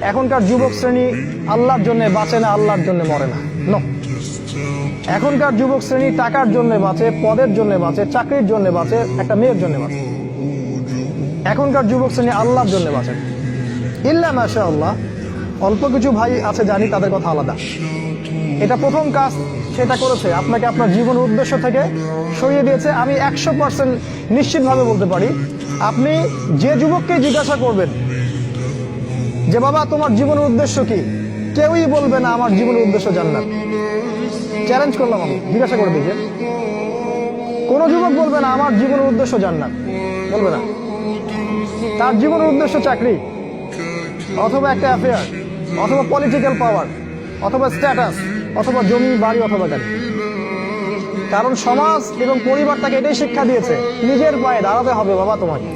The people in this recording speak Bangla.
এখনকার যুবক শ্রেণী আল্লাহর জন্য বাঁচে না, আল্লাহর জন্য মরে না। নো, এখনকার যুবক শ্রেণী টাকার জন্য বাঁচে, পদের জন্য বাঁচে, চাকরির জন্য বাঁচে, একটা মেয়ের জন্য বাঁচে। এখনকার যুবক শ্রেণী আল্লাহর জন্য বাঁচে। ইল্লা মাশাআল্লাহ, অল্প কিছু ভাই আছে জানি, তাদের কথা আলাদা। এটা প্রথম কাজ সেটা করেছে, আপনাকে আপনার জীবনের উদ্দেশ্য থেকে সরিয়ে দিয়েছে। আমি 100% নিশ্চিতভাবে বলতে পারি, আপনি যে যুবককে জিজ্ঞাসা করবেন যে বাবা তোমার জীবনের উদ্দেশ্য কি, কেউই বলবে না আমার জীবনের উদ্দেশ্য জান্নাত। চ্যালেঞ্জ করলাম, আমি জিজ্ঞাসা করে দেখে, কোন যুবক বলবে না আমার জীবনের উদ্দেশ্য জান্নাত, বলবে না। তার জীবনের উদ্দেশ্য চাকরি, অথবা একটা অ্যাফেয়ার, অথবা পলিটিক্যাল পাওয়ার, অথবা স্ট্যাটাস, অথবা জমি বাড়ি, অথবা গাড়ি। কারণ সমাজ এবং পরিবার তাকে এটাই শিক্ষা দিয়েছে, নিজের পায়ে দাঁড়াতে হবে বাবা তোমাকে।